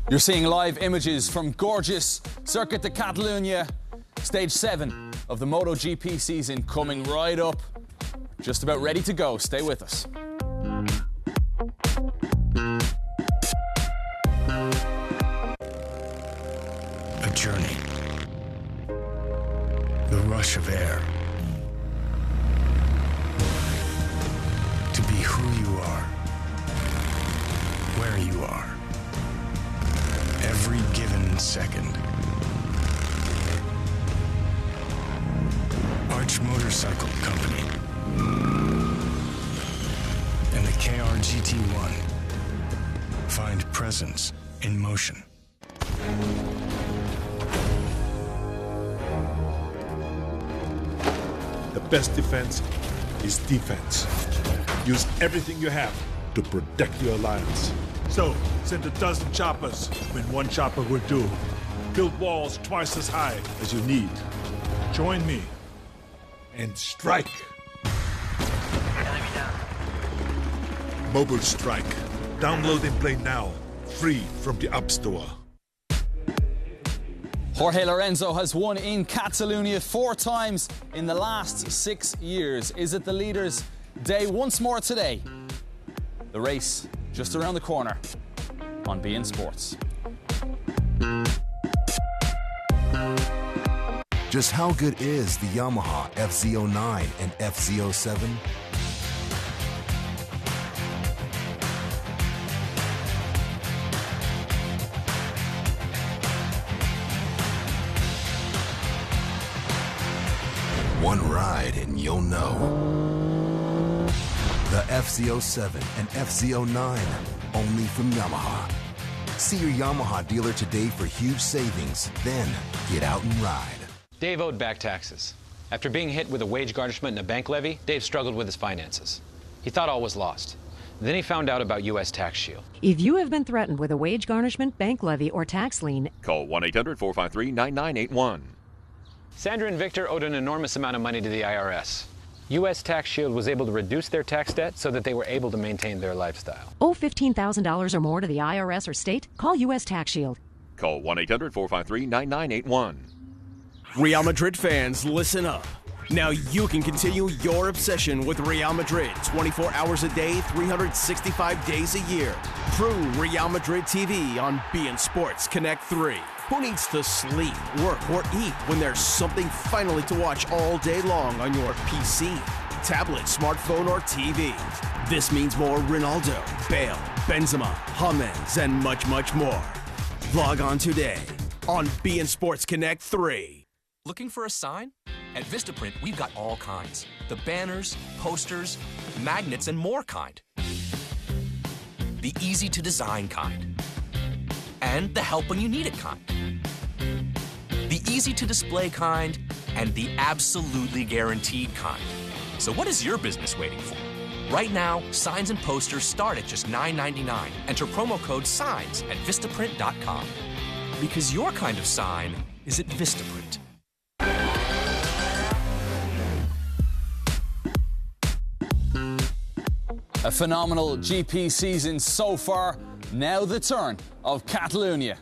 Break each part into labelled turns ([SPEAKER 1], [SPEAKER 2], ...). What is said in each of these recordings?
[SPEAKER 1] You're seeing live images from gorgeous Circuit de Catalunya, stage 7 of the MotoGP season coming right up. Just about ready to go. Stay with us.
[SPEAKER 2] A journey. The rush of air. To be who you are. Where you are. Every given second. Arch Motorcycle Company. And the KR-GT1. Find presence in motion.
[SPEAKER 3] The best defense is defense. Use everything you have to protect your alliance. So, send a dozen choppers when one chopper will do. Build walls twice as high as you need. Join me and strike.
[SPEAKER 4] Enemy down.
[SPEAKER 3] Mobile Strike. Download and play now. Free from the App Store.
[SPEAKER 1] Jorge Lorenzo has won in Catalunya 4 times in the last 6 years. Is it the leader's day once more today? The race just around the corner on beIN Sports.
[SPEAKER 5] Just how good is the Yamaha FZ09 and FZ07? One ride and you'll know. The FZ07 and FZ09, only from Yamaha. See your Yamaha dealer today for huge savings, then get out and ride.
[SPEAKER 6] Dave owed back taxes. After being hit with a wage garnishment and a bank levy, Dave struggled with his finances. He thought all was lost. Then he found out about U.S. Tax Shield.
[SPEAKER 7] If you have been threatened with a wage garnishment, bank levy, or tax lien,
[SPEAKER 8] call 1-800-453-9981.
[SPEAKER 6] Sandra and Victor owed an enormous amount of money to the IRS. U.S. Tax Shield was able to reduce their tax debt so that they were able to maintain their lifestyle.
[SPEAKER 7] Owe $15,000 or more to the IRS or state? Call U.S. Tax Shield.
[SPEAKER 8] Call 1-800-453-9981.
[SPEAKER 9] Real Madrid fans, listen up. Now you can continue your obsession with Real Madrid 24 hours a day, 365 days a year. True Real Madrid TV on beIN Sports Connect 3. Who needs to sleep, work, or eat when there's something finally to watch all day long on your PC, tablet, smartphone, or TV? This means more Ronaldo, Bale, Benzema, James, and much, much more. Log on today on beIN Sports Connect 3.
[SPEAKER 10] Looking for a sign? At Vistaprint, we've got all kinds. The banners, posters, magnets, and more kind. The easy-to-design kind. And the help when you need it kind. The easy-to-display kind, and the absolutely guaranteed kind. So what is your business waiting for? Right now, signs and posters start at just $9.99. Enter promo code SIGNS at Vistaprint.com. Because your kind of sign is at Vistaprint.
[SPEAKER 1] A phenomenal GP season so far. Now the turn of Catalunya.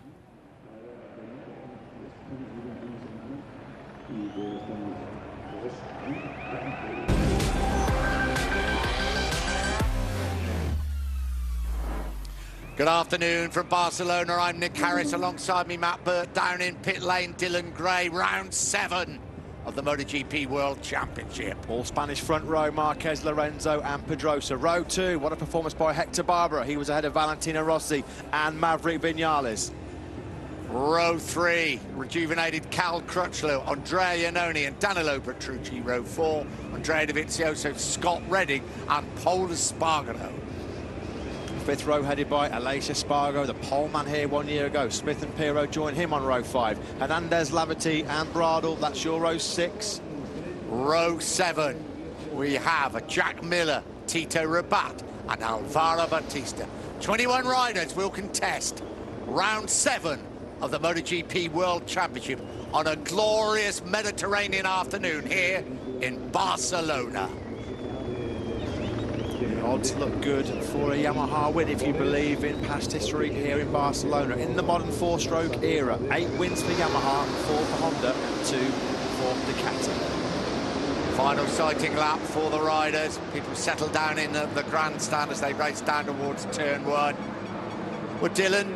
[SPEAKER 11] Good afternoon from Barcelona. I'm Nick Harris. Alongside me, Matt Burt. Down in pit lane, Dylan Gray. Round 7 of the MotoGP World Championship.
[SPEAKER 12] All Spanish front row, Marquez, Lorenzo and Pedrosa. Row 2, what a performance by Hector Barbera. He was ahead of Valentino Rossi and Maverick Vinales.
[SPEAKER 11] Row 3, rejuvenated Cal Crutchlow, Andrea Iannone and Danilo Petrucci. Row 4, Andrea Dovizioso, Scott Redding and Paul Espargaro.
[SPEAKER 12] Fifth row headed by Aleix Espargaro, the pole man here 1 year ago. Smith and Pirro join him on row 5. Hernandez, Lavati and Bradle, that's your row 6.
[SPEAKER 11] Row 7, we have a Jack Miller, Tito Rabat and Alvaro Bautista. 21 riders will contest round 7 of the MotoGP World Championship on a glorious Mediterranean afternoon here in Barcelona.
[SPEAKER 12] odds look good for a Yamaha win if you believe in past history here in Barcelona. In the modern four-stroke era, 8 wins for Yamaha, 4 for Honda, and 2 for Ducati.
[SPEAKER 11] Final sighting lap for the riders. People settle down in the grandstand as they race down towards turn 1. Well, Dylan,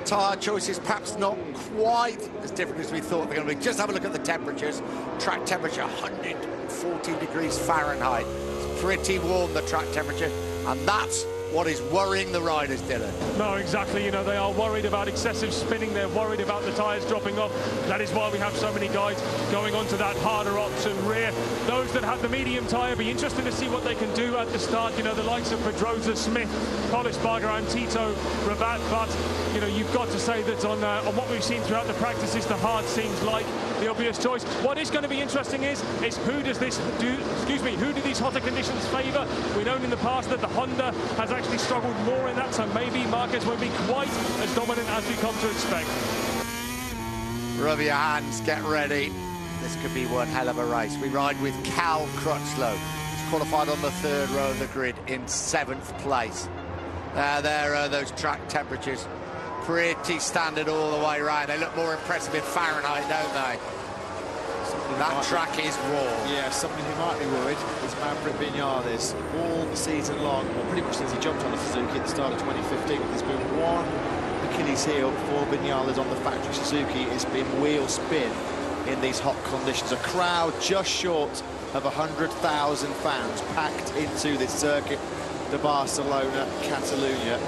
[SPEAKER 11] tyre choices perhaps not quite as different as we thought they're going to be. Just have a look at the temperatures. Track temperature 140 degrees Fahrenheit. It's pretty warm, the track temperature, and that's what is worrying the riders, Dylan.
[SPEAKER 13] No, exactly. You know, they are worried about excessive spinning. They're worried about the tyres dropping off. That is why we have so many guys going onto that harder option rear. Those that have the medium tyre, be interested to see what they can do at the start. You know, the likes of Pedrosa, Smith, Polisbarger and Tito Rabat. But, you know, you've got to say that on what we've seen throughout the practices, the hard seems like the obvious choice. What is going to be interesting is who does this do? Excuse me, who do these hotter conditions favour? We've known in the past that the Honda has actually struggled more in that, so maybe Marquez won't be quite as dominant as we come to expect.
[SPEAKER 11] Rub your hands, get ready. This could be one hell of a race. We ride with Cal Crutchlow. He's qualified on the 3rd row of the grid in 7th place. There are those track temperatures. Pretty standard all the way around. They look more impressive in Fahrenheit, don't they? That track is warm.
[SPEAKER 12] Yeah, somebody who might be worried is Maverick Vinales. All season long, well, pretty much since he jumped on the Suzuki at the start of 2015, there's been one Achilles heel for Vinales on the factory Suzuki. It's been wheel spin in these hot conditions. A crowd just short of 100,000 fans packed into this circuit, the Barcelona, Catalunya.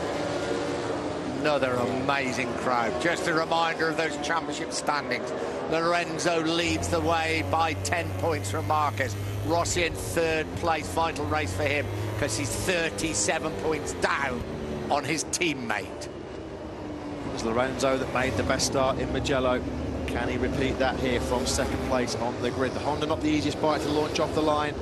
[SPEAKER 11] Another amazing crowd. Just a reminder of those championship standings. Lorenzo leads the way by 10 points from Marquez. Rossi in 3rd place, vital race for him because he's 37 points down on his teammate.
[SPEAKER 12] It was Lorenzo that made the best start in Mugello. Can he repeat that here from 2nd place on the grid? The Honda not the easiest bike to launch off the line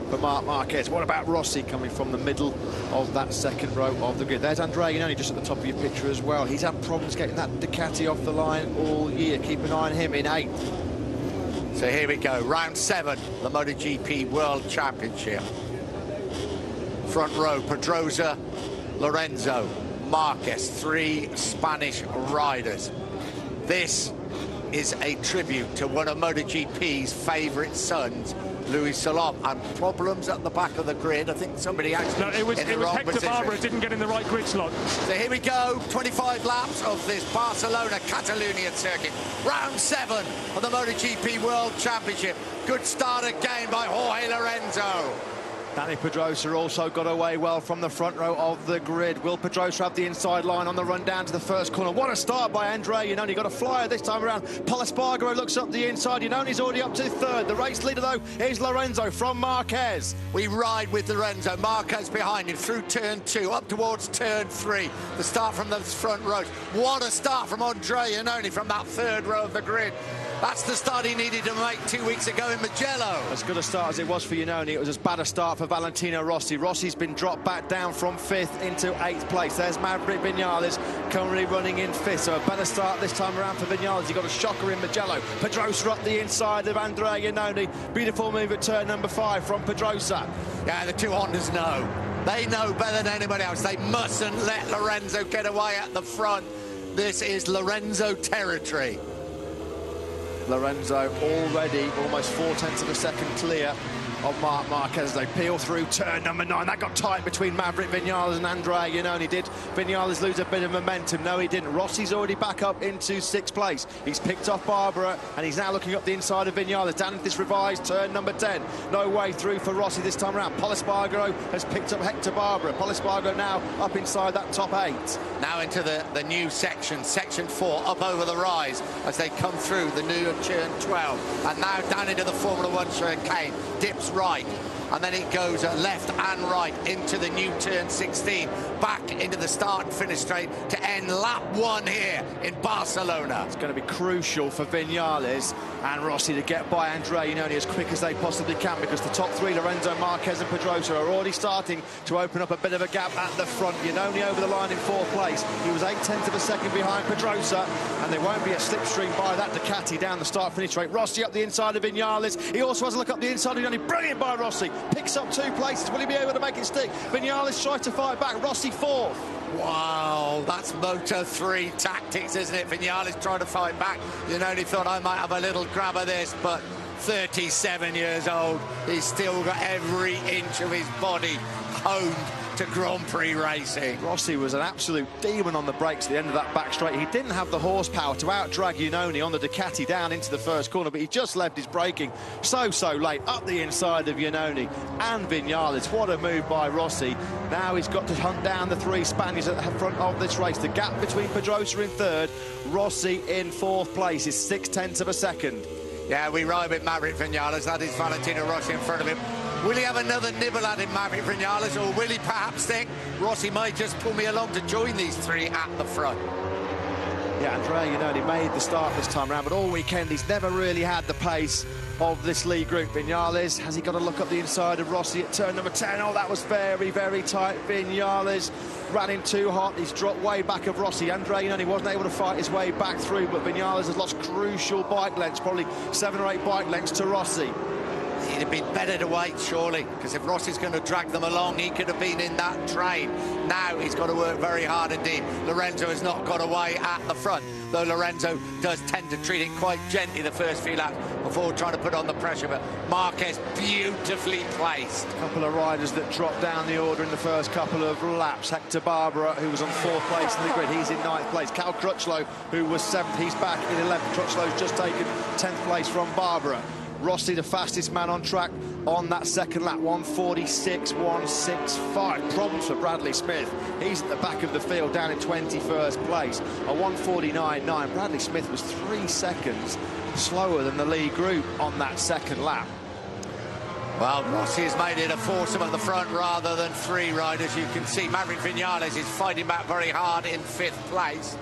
[SPEAKER 12] for Marc Marquez. What about Rossi coming from the middle of that 2nd row of the grid? There's Andrea Iannone just at the top of your picture as well. He's had problems getting that Ducati off the line all year. Keep an eye on him in 8th.
[SPEAKER 11] So here we go, round 7, the MotoGP World Championship. Front row, Pedrosa, Lorenzo, Marquez, 3 Spanish riders. This is a tribute to one of MotoGP's favourite sons, Luis Salom, and problems at the back of the grid. I think somebody actually
[SPEAKER 13] it was Hector Barbera didn't get in the right grid slot.
[SPEAKER 11] So here we go, 25 laps of this Barcelona Catalunya circuit. Round 7 of the MotoGP World Championship. Good start again by Jorge Lorenzo.
[SPEAKER 12] Dani Pedrosa also got away well from the front row of the grid. Will Pedrosa have the inside line on the run down to the 1st corner? What a start by Andrea Iannone. Got a flyer this time around. Polisbarger looks up the inside. Iannone's already up to 3rd. The race leader, though, is Lorenzo from Marquez.
[SPEAKER 11] We ride with Lorenzo. Marquez behind him through turn 2, up towards turn 3. The start from the front row. What a start from Andrea Iannone from that 3rd row of the grid. That's the start he needed to make 2 weeks ago in Mugello.
[SPEAKER 12] As good a start as it was for Iannone, it was as bad a start for Valentino Rossi. Rossi's been dropped back down from 5th into 8th place. There's Maverick Vinales currently running in 5th, so a better start this time around for Vinales. He got a shocker in Mugello. Pedrosa up the inside of Andrea Iannone. Beautiful move at turn number 5 from Pedrosa.
[SPEAKER 11] Yeah, the 2 Hondas know. They know better than anybody else. They mustn't let Lorenzo get away at the front. This is Lorenzo territory.
[SPEAKER 12] Lorenzo already almost 0.4 of a second clear of Marc Marquez as they peel through turn number 9. That got tight between Maverick Vinales and Andrea Iannone. Did Vinales lose a bit of momentum? No, he didn't. Rossi's already back up into 6th place. He's picked off Barbera, and he's now looking up the inside of Vinales. Down into this revised turn number 10. No way through for Rossi this time around. Polisbarger has picked up Hector Barbera. Polisbarger now up inside that top 8.
[SPEAKER 11] Now into the new section, section 4, up over the rise as they come through the new turn 12. And now down into the Formula 1 chicane. Dips right, and then it goes left and right into the new turn 16, back into the start and finish straight to end lap 1 here in Barcelona.
[SPEAKER 12] It's going to be crucial for Vinales and Rossi to get by Andrea Iannone as quick as they possibly can, because the top 3, Lorenzo, Marquez and Pedrosa, are already starting to open up a bit of a gap at the front. Iannone over the line in 4th place. He was 0.8 of a second behind Pedrosa, and there won't be a slipstream by that Ducati down the start finish straight. Rossi up the inside of Vinales. He also has a look up the inside of Iannone. Brilliant by Rossi. picks up 2 places. Will he be able to make it stick? Vinales tries to fight back. Rossi 4th.
[SPEAKER 11] Wow, that's Moto3 tactics, isn't it? Vinales trying to fight back. Iannone thought I might have a little grab of this, but 37 years old, he's still got every inch of his body honed to Grand Prix racing.
[SPEAKER 12] Rossi was an absolute demon on the brakes at the end of that back straight. He didn't have the horsepower to out-drag Iannone on the Ducati down into the first corner, but he just left his braking so late up the inside of Iannone and Vinales. What a move by Rossi. Now he's got to hunt down the 3 Spaniards at the front of this race. The gap between Pedrosa in 3rd, Rossi in 4th place is 0.6 of a second.
[SPEAKER 11] Yeah, we ride with Maverick Vinales. That is Valentino Rossi in front of him. Will he have another nibble at him, Maverick Vinales, or will he perhaps think Rossi might just pull me along to join these 3 at the front?
[SPEAKER 12] Yeah, Andrea Iannone made the start this time around, but all weekend he's never really had the pace of this lead group. Vinales, has he got to look up the inside of Rossi at turn number 10? Oh, that was very tight. Vinales ran in too hot. He's dropped way back of Rossi. Andrea Iannone wasn't able to fight his way back through, but Vinales has lost crucial bike lengths, probably 7 or 8 bike lengths to Rossi.
[SPEAKER 11] It'd have been better to wait, surely, because if Rossi's going to drag them along, he could have been in that train. Now he's got to work very hard indeed. Lorenzo has not got away at the front, though Lorenzo does tend to treat it quite gently the first few laps before trying to put on the pressure, but Marquez beautifully placed.
[SPEAKER 12] A couple of riders that dropped down the order in the first couple of laps. Hector Barbera, who was on 4th place in the grid, he's in 9th place. Cal Crutchlow, who was 7th, he's back in 11th. Crutchlow's just taken 10th place from Barbera. Rossi, the fastest man on track on that second lap, 1:46, 1:65. Problems for Bradley Smith. He's at the back of the field down in 21st place, a 1:49.9. Bradley Smith was 3 seconds slower than the lead group on that second lap.
[SPEAKER 11] Well, Rossi has made it a foursome at the front rather than 3 riders. You can see Maverick Vinales is fighting back very hard in 5th place.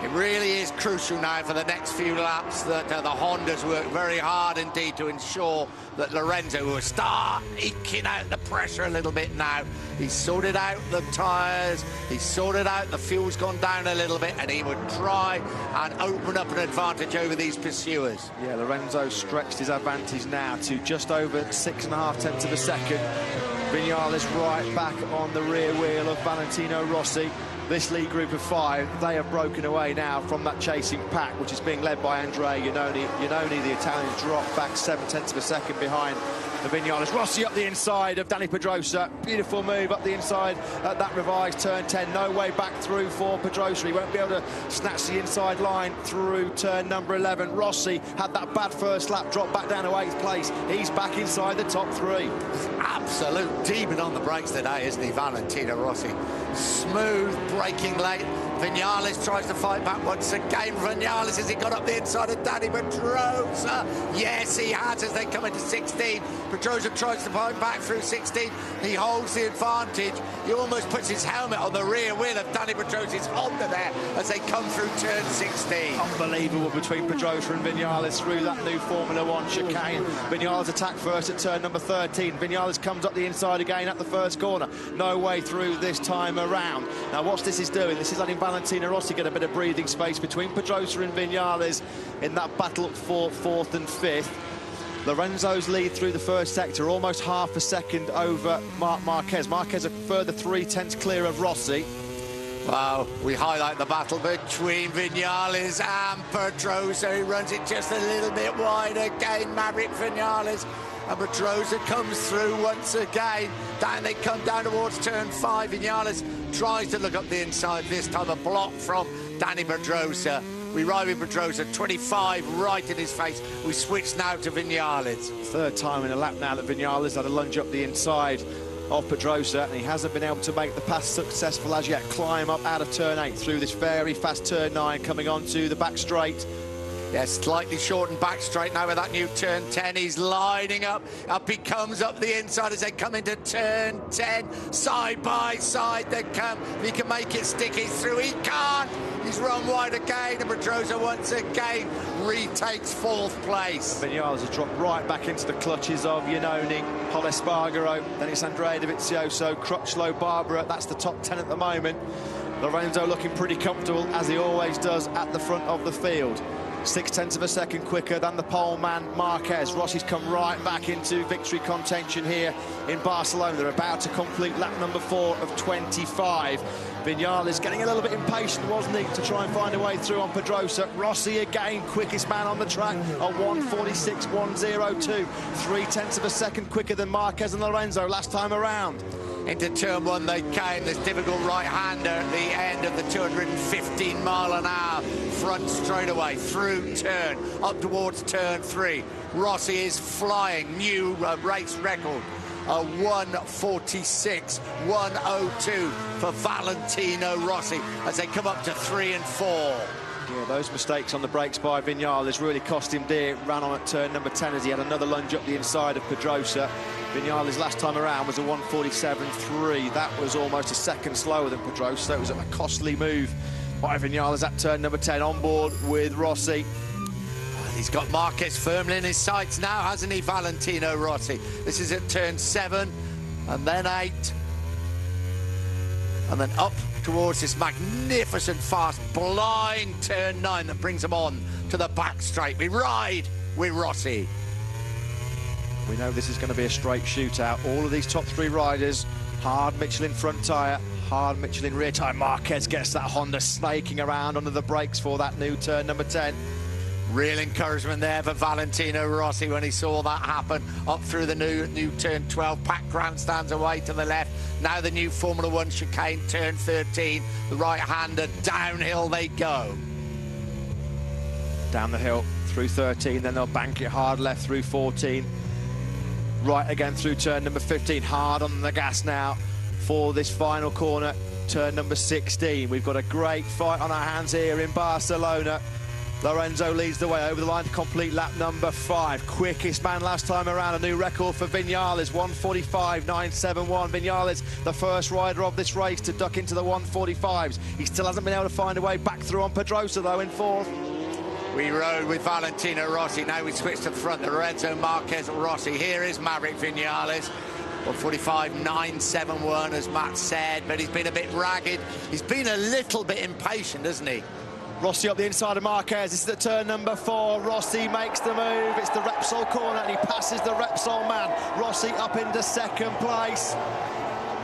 [SPEAKER 11] It really is crucial now for the next few laps that the Hondas work very hard indeed to ensure that Lorenzo will start eking out the pressure a little bit now. He's sorted out the tyres, he's sorted out the fuel's gone down a little bit, and he would try and open up an advantage over these pursuers.
[SPEAKER 12] Yeah, Lorenzo stretched his advantage now to just over 6.5 of a second. Vinales right back on the rear wheel of Valentino Rossi. This lead group of 5, they have broken away now from that chasing pack, which is being led by Andrea Iannone. Iannone, the Italian, dropped back 0.7 of a second behind the Vinales. Rossi up the inside of Dani Pedrosa. Beautiful move up the inside at that revised turn 10. No way back through for Pedrosa. He won't be able to snatch the inside line through turn number 11. Rossi had that bad first lap, dropped back down to 8th place. He's back inside the top 3.
[SPEAKER 11] Absolute demon on the brakes today, isn't he, Valentino Rossi? Smooth braking late. Vinales tries to fight back once again. Vinales, has he got up the inside of Dani Pedrosa? Yes, he has as they come into 16. Pedrosa tries to fight back through 16. He holds the advantage. He almost puts his helmet on the rear wheel of Dani Pedrosa's Honda there as they come through turn 16.
[SPEAKER 12] Unbelievable between Pedrosa and Vinales through that new Formula 1 chicane. Vinales attack first at turn number 13. Vinales comes up the inside again at the first corner. No way through this time around. Now, what this is doing, this is letting Valentino Rossi get a bit of breathing space between Pedrosa and Vinales in that battle for 4th and 5th. Lorenzo's lead through the first sector, almost half a second over Marc Marquez. Marquez a further 0.3 clear of Rossi.
[SPEAKER 11] Well, we highlight the battle between Vinales and Pedrosa, who runs it just a little bit wide again. Maverick Vinales. And Pedrosa comes through once again. Down they come down towards turn 5. Vinales tries to look up the inside, this time a block from Dani Pedrosa. We ride with Pedrosa, 25 right in his face. We switch now to Vinales.
[SPEAKER 12] 3rd time in a lap now that Vinales had a lunge up the inside of Pedrosa, and he hasn't been able to make the pass successful as yet. Climb up out of turn 8 through this very fast turn 9, coming onto the back straight.
[SPEAKER 11] Yes, slightly shortened back straight now with that new turn 10. He's lining up. Up he comes up the inside as they come into turn 10. Side by side they come. He can make it stick. He's through. He can't. He's run wide again. And Pedrosa once again retakes 4th place.
[SPEAKER 12] Vinales has dropped right back into the clutches of Iannone, Pol Espargaro. Then it's Andrea Dovizioso, Crutchlow, Barbera. That's the top 10 at the moment. Lorenzo looking pretty comfortable, as he always does, at the front of the field. 0.6 of a second quicker than the pole man Marquez. Rossi's come right back into victory contention here in Barcelona. They're about to complete lap number 4 of 25. Vinales getting a little bit impatient, wasn't he, to try and find a way through on Pedrosa. Rossi again, quickest man on the track, a 1:46.102. 0.3 of a second quicker than Marquez and Lorenzo last time around.
[SPEAKER 11] Into turn 1 they came, this difficult right-hander at the end of the 215-mile-an-hour front straightaway, through turn, up towards turn 3. Rossi is flying, new race record, a 1:46.102 for Valentino Rossi as they come up to 3 and 4.
[SPEAKER 12] Yeah, those mistakes on the brakes by Vinales really cost him dear. Ran on at turn number 10 as he had another lunge up the inside of Pedrosa. Vinales last time around was a 1:47.3. That was almost a second slower than Pedrosa. It was a costly move by Vinales at turn number 10, on board with Rossi.
[SPEAKER 11] He's got Marquez firmly in his sights now, hasn't he, Valentino Rossi? This is at turn 7, and then 8. And then up towards this magnificent, fast, blind turn 9 that brings him on to the back straight. We ride with Rossi.
[SPEAKER 12] We know this is going to be a straight shootout. All of these top 3 riders, hard Michelin front tyre, hard Michelin rear tyre. Marquez gets that Honda snaking around under the brakes for that new turn number 10.
[SPEAKER 11] Real encouragement there for Valentino Rossi when he saw that happen. Up through the new turn 12, packed grandstands away to the left. Now the new Formula 1 chicane, turn 13. The right-hander, downhill they go.
[SPEAKER 12] Down the hill through 13, then they'll bank it hard left through 14. Right again through turn number 15, hard on the gas now for this final corner, turn number 16. We've got a great fight on our hands here in Barcelona. Lorenzo leads the way over the line to complete lap number 5. Quickest man last time around, a new record for Vinales, 1:45.971. Vinales, the first rider of this race to duck into the 1:45s. He still hasn't been able to find a way back through on Pedrosa, though, in 4th.
[SPEAKER 11] We rode with Valentino Rossi. Now we switch to the front, the Lorenzo Marquez Rossi. Here is Maverick Vinales. 1:45.971, as Matt said, but he's been a bit ragged. He's been a little bit impatient, hasn't he?
[SPEAKER 12] Rossi up the inside of Marquez. This is at turn number 4. Rossi makes the move. It's the Repsol corner, and he passes the Repsol man. Rossi up into 2nd place.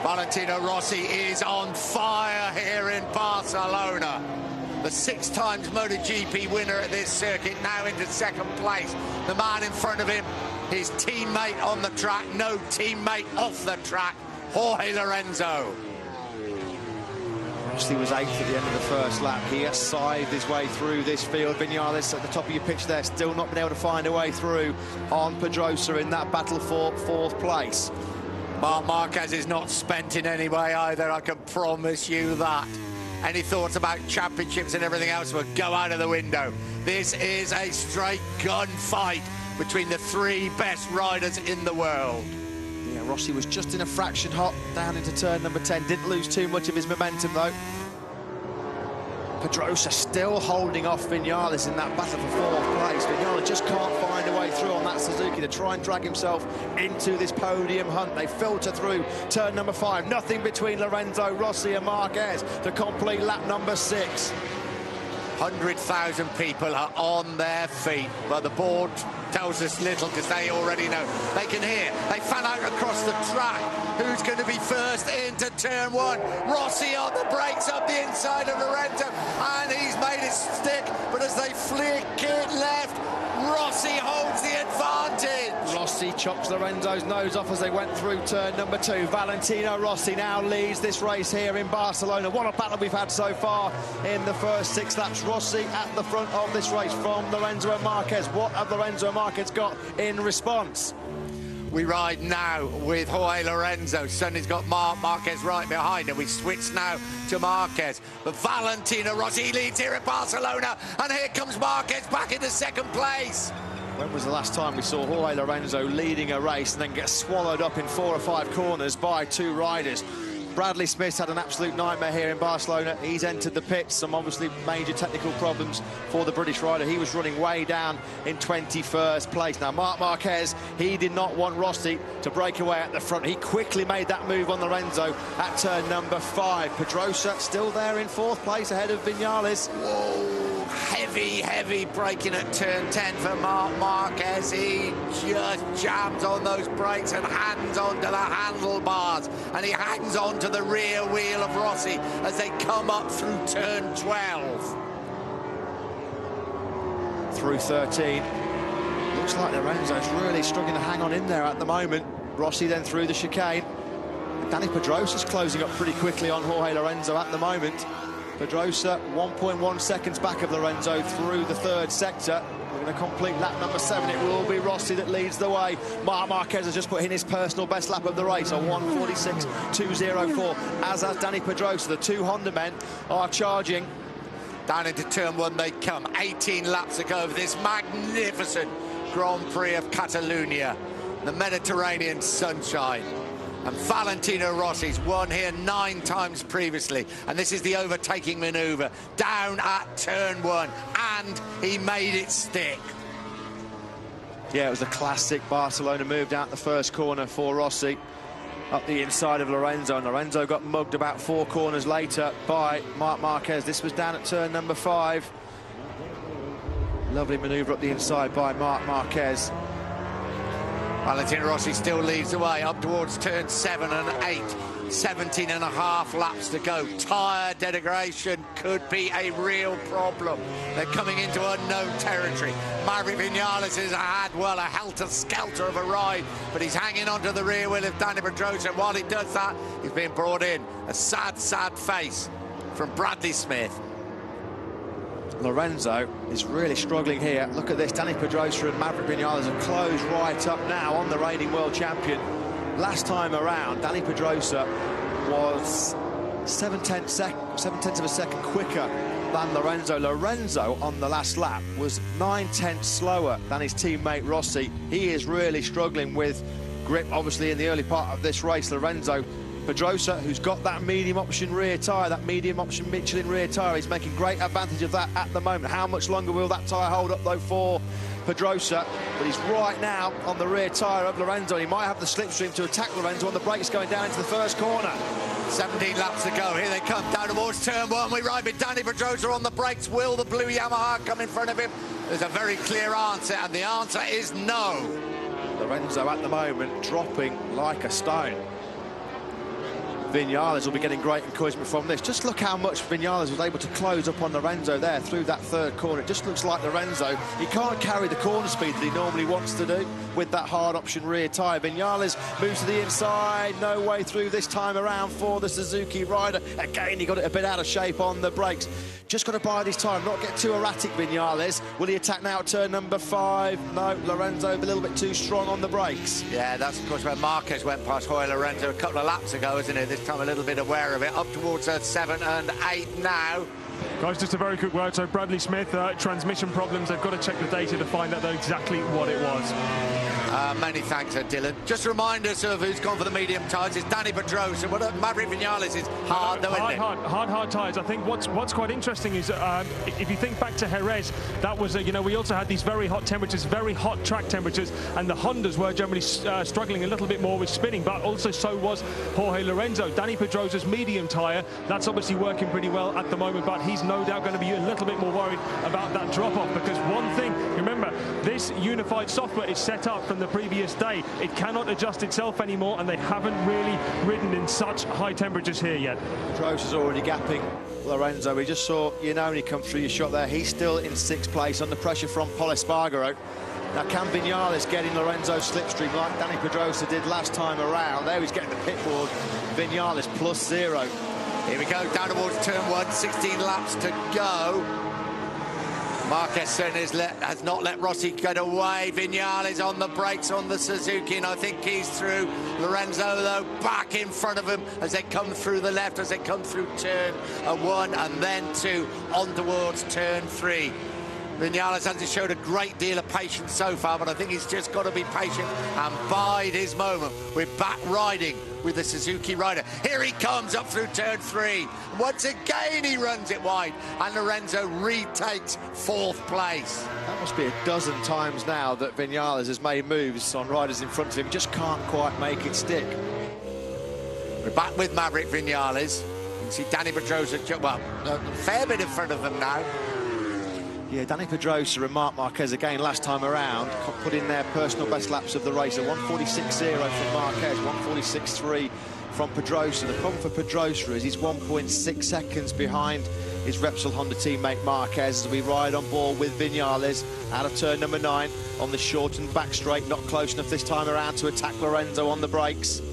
[SPEAKER 11] Valentino Rossi is on fire here in Barcelona. The 6 times MotoGP winner at this circuit, now into 2nd place. The man in front of him, his teammate on the track, no teammate off the track, Jorge Lorenzo.
[SPEAKER 12] Rossi was 8th at the end of the first lap. He has scythed his way through this field. Vinales at the top of your pitch there, still not been able to find a way through on Pedrosa in that battle for 4th place.
[SPEAKER 11] Marc Marquez is not spent in any way either, I can promise you that. Any thoughts about championships and everything else will go out of the window. This is a straight gunfight between the 3 best riders in the world.
[SPEAKER 12] Yeah, Rossi was just in a fraction hot down into turn number 10. Didn't lose too much of his momentum, though. Pedrosa still holding off Vinales in that battle for 4th place. Vinales just can't find a way through on that Suzuki to try and drag himself into this podium hunt. They filter through turn number 5. Nothing between Lorenzo, Rossi and Marquez to complete lap number 6.
[SPEAKER 11] 100,000 people are on their feet, but the board tells us little because they already know. They can hear. They fan out across the track. Who's going to be first into turn 1? Rossi on the brakes up the inside of Lorenzo, and he's made it stick, but as they flick it left, Rossi holds the advantage.
[SPEAKER 12] Rossi chops Lorenzo's nose off as they went through turn number 2. Valentino Rossi now leads this race here in Barcelona. What a battle we've had so far in the first 6 laps. Rossi at the front of this race from Lorenzo and Marquez. What have Lorenzo and Marquez got in response?
[SPEAKER 11] We ride now with Jorge Lorenzo. Sonny's got Marc Marquez right behind him. We switch now to Marquez. But Valentino Rossi leads here at Barcelona. And here comes Marquez back into 2nd place.
[SPEAKER 12] When was the last time we saw Jorge Lorenzo leading a race and then get swallowed up in 4 or 5 corners by 2 riders? Bradley Smith's had an absolute nightmare here in Barcelona. He's entered the pits, some obviously major technical problems for the British rider. He was running way down in 21st place. Now, Marc Marquez, he did not want Rossi to break away at the front. He quickly made that move on Lorenzo at turn number 5. Pedrosa still there in 4th place ahead of Vinales.
[SPEAKER 11] Whoa, heavy braking at turn 10 for Marc Marquez. He just jams on those brakes and hangs on to the handlebars, and he hangs on to the rear wheel of Rossi as they come up through turn 12.
[SPEAKER 12] Through 13. Looks like Lorenzo's really struggling to hang on in there at the moment. Rossi then through the chicane. Dani Pedrosa's closing up pretty quickly on Jorge Lorenzo at the moment. Pedrosa 1.1 seconds back of Lorenzo through the third sector. We're going to complete lap number 7. It will be Rossi that leads the way. Marc Marquez has just put in his personal best lap of the race, a 1:46.204, as has Dani Pedrosa. The two Honda men are charging.
[SPEAKER 11] Down into turn 1 they come. 18 laps ago for this magnificent Grand Prix of Catalunya, the Mediterranean sunshine. And Valentino Rossi's won here 9 times previously, and this is the overtaking manoeuvre down at turn 1, and he made it stick.
[SPEAKER 12] Yeah, it was a classic Barcelona move down the first corner for Rossi, up the inside of Lorenzo, and Lorenzo got mugged about 4 corners later by Marc Marquez. This was down at turn number 5. Lovely manoeuvre up the inside by Marc Marquez.
[SPEAKER 11] Valentino Rossi still leads the way up towards turn 7 and 8. 17 and a half laps to go. Tyre degradation could be a real problem. They're coming into unknown territory. Maverick Vinales has had, well, a helter-skelter of a ride, but he's hanging onto the rear wheel of Dani Pedrosa. And while he does that, he's being brought in. A sad, sad face from Bradley Smith.
[SPEAKER 12] Lorenzo is really struggling here. Look at this. Dani Pedrosa and Maverick Vinales are closed right up now on the reigning world champion. Last time around, Dani Pedrosa was 7/10 of a second quicker than Lorenzo. Lorenzo on the last lap was 9/10 slower than his teammate Rossi. He is really struggling with grip, obviously, in the early part of this race. Lorenzo. Pedrosa, who's got that medium option rear tyre, that medium option Michelin rear tyre, he's making great advantage of that at the moment. How much longer will that tyre hold up, though, for Pedrosa? But he's right now on the rear tyre of Lorenzo, and he might have the slipstream to attack Lorenzo on the brakes going down into the first corner.
[SPEAKER 11] 17 laps to go. Here they come down towards turn 1. We ride with Dani Pedrosa on the brakes. Will the blue Yamaha come in front of him? There's a very clear answer, and the answer is no.
[SPEAKER 12] Lorenzo at the moment dropping like a stone. Vinales will be getting great encouragement from this. Just look how much Vinales was able to close up on Lorenzo there through that third corner. It just looks like Lorenzo, he can't carry the corner speed that he normally wants to do with that hard option rear tyre. Vinales moves to the inside, no way through this time around for the Suzuki rider. Again, he got it a bit out of shape on the brakes. Just got to bide his time, not get too erratic, Vinales. Will he attack now at turn number 5? No, Lorenzo a little bit too strong on the brakes.
[SPEAKER 11] Yeah, that's of course where Marquez went past Jorge Lorenzo a couple of laps ago, isn't it? This time a little bit aware of it. Up towards 7 and 8 now.
[SPEAKER 13] Guys, just a very quick word. So Bradley Smith, transmission problems. They've got to check the data to find out exactly what it was.
[SPEAKER 11] Many thanks, Dylan. Just remind us of who's gone for the medium tyres. It's Dani Pedrosa. Maverick Vinales is hard, though, isn't it?
[SPEAKER 13] Hard tyres. I think what's quite interesting is if you think back to Jerez, that was we also had these very hot temperatures, very hot track temperatures, and the Hondas were generally struggling a little bit more with spinning, but also so was Jorge Lorenzo. Dani Pedrosa's medium tyre, that's obviously working pretty well at the moment, but he's no doubt going to be a little bit more worried about that drop-off, because one thing, remember, this unified software is set up from the previous day. It cannot adjust itself anymore, and they haven't really ridden in such high temperatures here yet.
[SPEAKER 12] Pedrosa's already gapping Lorenzo. We just saw Iannone come through your shot there. He's still in 6th place under pressure from Pol Espargaro. Now, can Vinales get in Lorenzo's slipstream like Dani Pedrosa did last time around? There he's getting the pit board. Vinales +0.
[SPEAKER 11] Here we go, down towards turn 1, 16 laps to go. Marquez certainly has not let Rossi get away. Vinales on the brakes on the Suzuki, and I think he's through. Lorenzo, though, back in front of him as they come through the left, as they come through turn 1 and then 2 on towards turn 3. Vinales hasn't showed a great deal of patience so far, but I think he's just got to be patient and bide his moment. We're back riding with the Suzuki rider. Here he comes up through turn 3. Once again, he runs it wide, and Lorenzo retakes 4th place.
[SPEAKER 12] That must be a dozen times now that Vinales has made moves on riders in front of him, just can't quite make it stick.
[SPEAKER 11] We're back with Maverick Vinales. You can see Dani Pedrosa, well, a fair bit in front of them now.
[SPEAKER 12] Yeah, Dani Pedrosa and Marc Marquez again last time around put in their personal best laps of the race. A 146.0 from Marquez, 146.3 from Pedrosa. The problem for Pedrosa is he's 1.6 seconds behind his Repsol Honda teammate Marquez as we ride on board with Viñales out of turn number 9 on the shortened back straight. Not close enough this time around to attack Lorenzo on the brakes.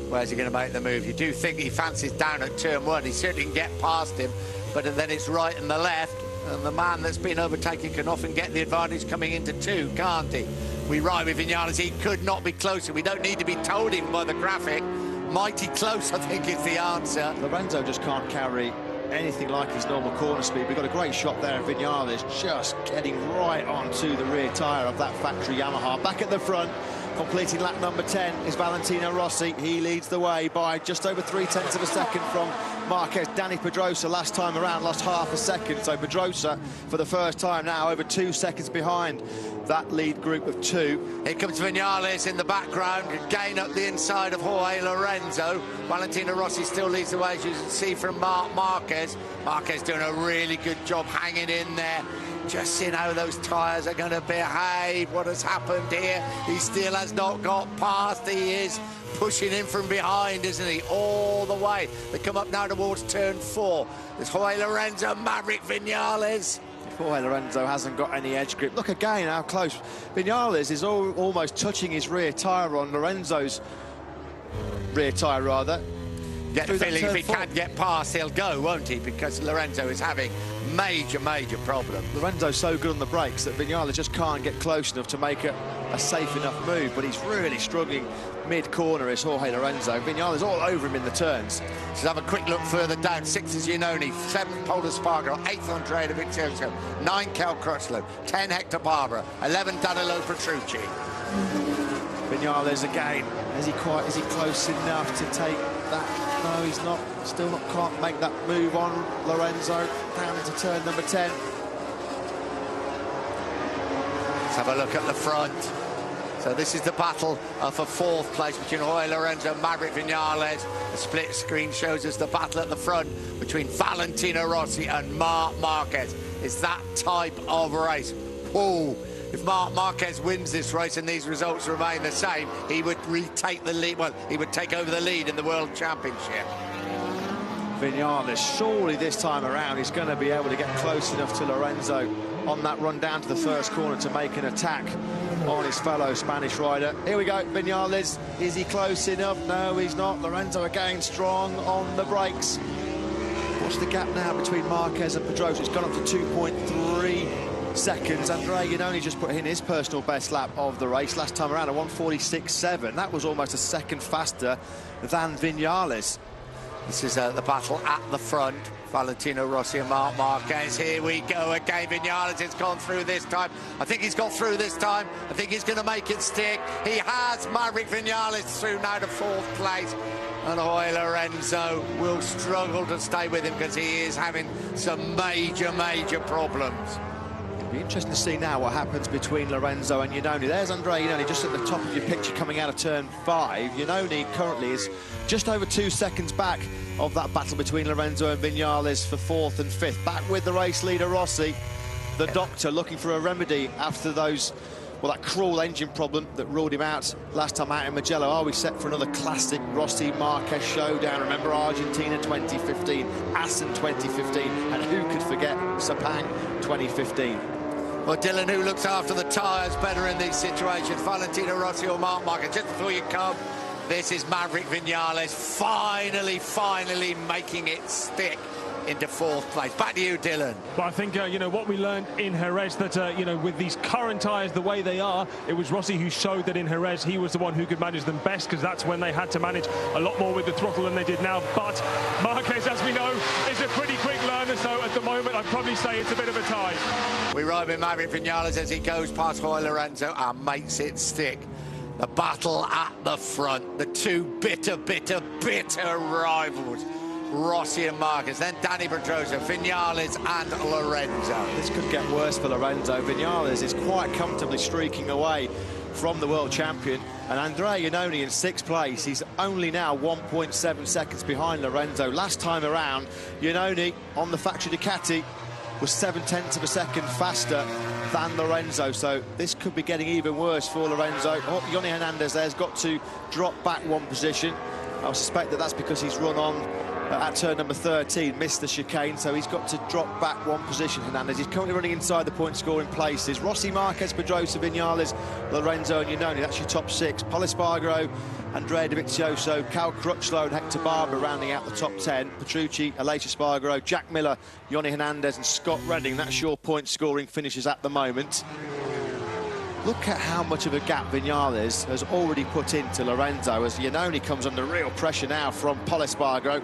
[SPEAKER 11] Where's he going to make the move? You do think he fancies down at turn 1. He certainly can get past him, but then it's right and the left. And the man that's been overtaken can often get the advantage coming into 2, can't he? We ride with Viñales. He could not be closer. We don't need to be told even by the graphic. Mighty close, I think, is the answer.
[SPEAKER 12] Lorenzo just can't carry anything like his normal corner speed. We've got a great shot there of Viñales just getting right onto the rear tyre of that factory Yamaha. Back at the front, completing lap number 10 is Valentino Rossi. He leads the way by just over 0.3 of a second from Marquez. Dani Pedrosa last time around lost half a second, so Pedrosa for the first time now over 2 seconds behind that lead group of 2.
[SPEAKER 11] Here comes Viñales in the background, again up the inside of Jorge Lorenzo. Valentino Rossi still leads the way, as you can see from Marc Marquez. Marquez doing a really good job hanging in there. Just seeing how those tyres are going to behave. What has happened here? He still has not got past. He is pushing in from behind, isn't he? All the way. They come up now towards turn 4. There's Jorge Lorenzo, Maverick Viñales.
[SPEAKER 12] Jorge Lorenzo hasn't got any edge grip. Look again how close. Viñales is almost touching his rear tyre on Lorenzo's rear tyre, rather.
[SPEAKER 11] Get the feeling if he can't get past, he'll go, won't he? Because Lorenzo is having major problems.
[SPEAKER 12] Lorenzo's so good on the brakes that Viñales just can't get close enough to make a safe enough move, but he's really struggling mid-corner is Jorge Lorenzo. Viñales all over him in the turns.
[SPEAKER 11] Let's have a quick look further down. 6 is Iannone, 7 Paul Espargaro, 8th Andrea de Vizioso, 9 Cal Crutchlow, 10 Hector Barbara, 11 Danilo Petrucci.
[SPEAKER 12] Viñales again. Is he close enough to take that? No, he's not. Still not, can't make that move on Lorenzo down into turn number 10.
[SPEAKER 11] Let's have a look at the front. So this is the battle for 4th place between Jorge Lorenzo and Maverick Viñales. The split screen shows us the battle at the front between Valentino Rossi and Marc Marquez. It's that type of race. Whoa. If Marc Marquez wins this race and these results remain the same, he would retake the lead. Well, he would take over the lead in the World Championship.
[SPEAKER 12] Viñales, surely this time around, he's going to be able to get close enough to Lorenzo on that run down to the first corner to make an attack on his fellow Spanish rider. Here we go, Viñales. Is he close enough? No, he's not. Lorenzo again strong on the brakes. What's the gap now between Marquez and Pedrosa? It's gone up to 2.3 seconds. Andrea Iannone just put in his personal best lap of the race last time around, a 146.7. That was almost a second faster than Viñales.
[SPEAKER 11] This is the battle at the front. Valentino Rossi and Marc Marquez. Here we go again. Viñales has gone through this time. I think he's got through this time. I think he's going to make it stick. He has. Maverick Viñales through now to 4th place. And Jorge Lorenzo will struggle to stay with him because he is having some major problems.
[SPEAKER 12] It'll be interesting to see now what happens between Lorenzo and Iannone. There's Andrea Iannone just at the top of your picture coming out of turn 5. Iannone currently is just over 2 seconds back of that battle between Lorenzo and Viñales for 4th and 5th. Back with the race leader Rossi, the doctor looking for a remedy after that cruel engine problem that ruled him out last time out in Mugello. Are we set for another classic Rossi-Marquez showdown? Remember Argentina 2015, Assen 2015, and who could forget Sepang 2015?
[SPEAKER 11] Well, Dylan, who looks after the tyres better in these situations? Valentino Rossi or Marc Marquez? Just before you come, this is Maverick Viñales finally making it stick into 4th place. Back to you, Dylan.
[SPEAKER 13] But I think, what we learned in Jerez, that, with these current tyres the way they are, it was Rossi who showed that in Jerez he was the one who could manage them best, because that's when they had to manage a lot more with the throttle than they did now. But Marquez, as we know, is a pretty quick learner, so at the moment I'd probably say it's a bit of a tie.
[SPEAKER 11] We ride with Maverick Viñales as he goes past Jorge Lorenzo and makes it stick. The battle at the front, the two bitter rivals. Rossi and Marquez, then Dani Pedrosa, Viñales and Lorenzo.
[SPEAKER 12] This could get worse for Lorenzo. Viñales is quite comfortably streaking away from the world champion, and Andrea Iannone in 6th place. He's only now 1.7 seconds behind Lorenzo. Last time around, Iannone on the factory Ducati was 7/10 of a second faster than Lorenzo, so this could be getting even worse for Lorenzo. Oh, Yoni Hernandez there's got to drop back one position. I suspect that that's because he's run on at turn number 13, missed the chicane, so he's got to drop back one position, Hernandez. He's currently running inside the point-scoring places. Rossi, Marquez, Pedrosa, Vinales, Lorenzo and Iannone, that's your top six. Pol Espargaro, Andrea Dovizioso, Cal Crutchlow and Hector Barber rounding out the top 10. Petrucci, Aleix Espargaro, Jack Miller, Yoni Hernandez and Scott Redding. That's your point-scoring finishes at the moment. Look at how much of a gap Vinales has already put into Lorenzo as Iannone comes under real pressure now from Pol Espargaro.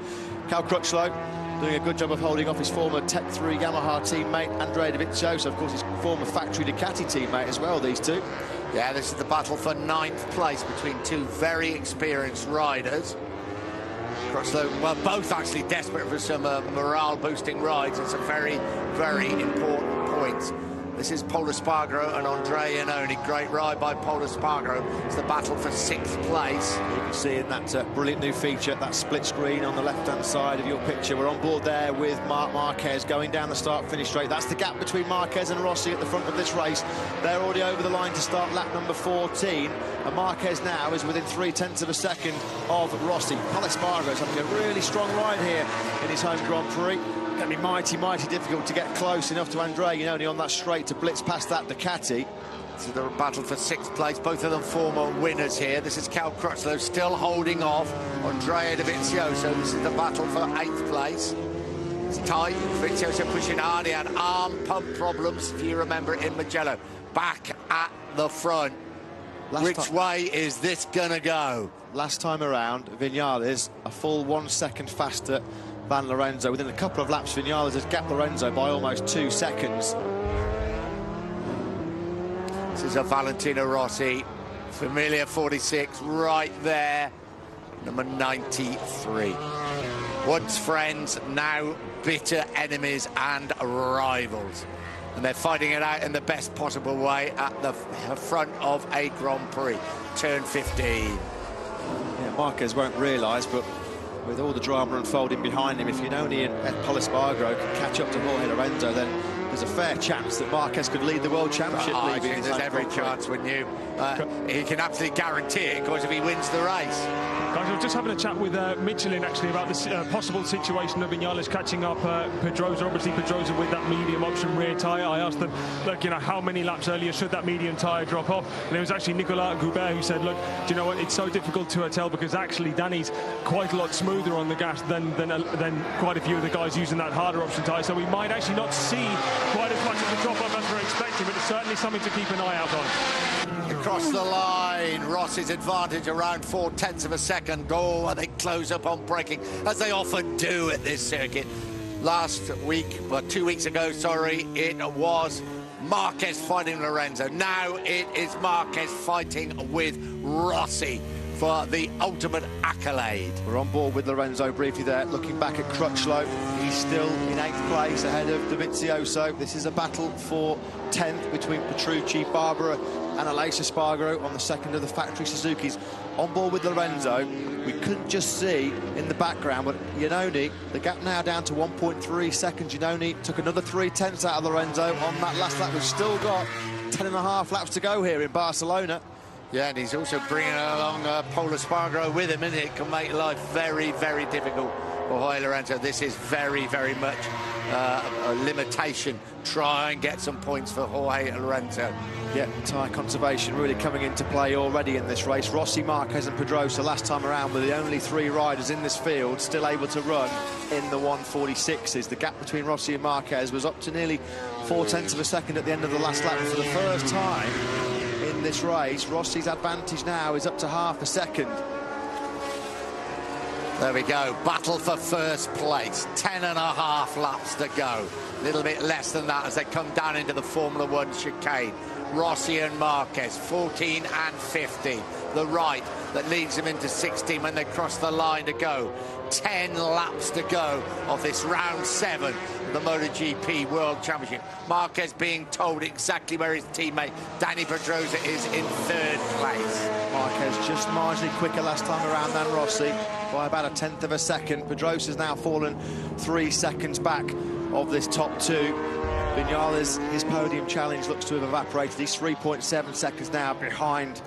[SPEAKER 12] Cal Crutchlow doing a good job of holding off his former Tech 3 Yamaha teammate Andrea Dovizioso, of course his former factory Ducati teammate as well, these two.
[SPEAKER 11] Yeah, this is the battle for 9th place between two very experienced riders. Crutchlow, well, both actually desperate for some morale-boosting rides and some very, very important points. This is Pol Espargaro and Andrea Iannone. Great ride by Pol Espargaro. It's the battle for 6th place.
[SPEAKER 12] You can see in that brilliant new feature, that split screen on the left-hand side of your picture. We're on board there with Marc Marquez going down the start-finish straight. That's the gap between Marquez and Rossi at the front of this race. They're already over the line to start lap number 14. And Marquez now is within 0.3 of a second of Rossi. Pol Espargaro is having a really strong ride here in his home Grand Prix. Going to be mighty, mighty difficult to get close enough to Andrea Iannone on that straight to blitz past that Ducati.
[SPEAKER 11] This is the battle for 6th place. Both of them former winners here. This is Cal Crutchlow still holding off Andrea Dovizioso. This is the battle for 8th place. It's tight. Dovizioso pushing hard. He had arm pump problems, if you remember it, in Mugello. Back at the front. Which way is this going to go?
[SPEAKER 12] Last time around, Vinales a full 1 second faster than Lorenzo. Within a couple of laps, Vinales has gapped Lorenzo by almost 2 seconds.
[SPEAKER 11] This is a Valentino Rossi, Familia 46, right there, number 93. Once friends, now bitter enemies and rivals. And they're fighting it out in the best possible way at the front of a Grand Prix. Turn 15.
[SPEAKER 12] Yeah, Marquez won't realise, but with all the drama unfolding behind him, if Iannone and Pol Espargaro can catch up to Jorge Lorenzo, then there's a fair chance that Marquez could lead the World Championship.
[SPEAKER 11] I think there's every chance, wouldn't you? He can absolutely guarantee it, of course, if he wins the race.
[SPEAKER 13] Guys, I was just having a chat with Michelin, actually, about this possible situation of Vinales catching up Pedrosa. Obviously, Pedrosa with that medium option rear tyre. I asked them, look, you know, how many laps earlier should that medium tyre drop off? And it was actually Nicolas Goubert who said, look, do you know what, it's so difficult to tell because actually Danny's quite a lot smoother on the gas than quite a few of the guys using that harder option tyre. So we might actually not see quite as much of a drop-off as we're expecting, but it's certainly something to keep an eye out on.
[SPEAKER 11] Across the line, Rossi's advantage around 0.4 of a second. Oh, and they close up on braking, as they often do at this circuit. Last week, well, 2 weeks ago, sorry, it was Marquez fighting Lorenzo. Now it is Marquez fighting with Rossi for the ultimate accolade.
[SPEAKER 12] We're on board with Lorenzo briefly there, looking back at Crutchlow. He's still in 8th place ahead of Dovizioso. This is a battle for 10th between Petrucci, Barbara and Aleix Espargaro on the second of the factory Suzukis. On board with Lorenzo. We couldn't just see in the background, but Iannone, the gap now down to 1.3 seconds. Iannone took another 0.3 out of Lorenzo on that last lap. We've still got 10.5 laps to go here in Barcelona.
[SPEAKER 11] Yeah, and he's also bringing along Pol Espargaro with him, and it can make life very, very difficult for Jorge Lorenzo. This is very, very much a limitation. Try and get some points for Jorge Lorenzo.
[SPEAKER 12] Yeah, tyre conservation really coming into play already in this race. Rossi, Marquez and Pedrosa last time around were the only 3 riders in this field still able to run in the 146s. The gap between Rossi and Marquez was up to nearly 0.4 of a second at the end of the last lap. For the first time in this race, Rossi's advantage now is up to half a second.
[SPEAKER 11] There we go, battle for first place, 10.5 laps to go. A little bit less than that as they come down into the Formula 1 chicane. Rossi and Marquez, 14 and 50. The right that leads them into 16 when they cross the line to go. 10 laps to go of this round 7 of the MotoGP World Championship. Marquez being told exactly where his teammate Danny Pedrosa is in 3rd place.
[SPEAKER 12] Marquez just marginally quicker last time around than Rossi by about 1/10 of a second. Pedrosa's now fallen 3 seconds back of this top two. Vinales, his podium challenge looks to have evaporated. He's 3.7 seconds now behind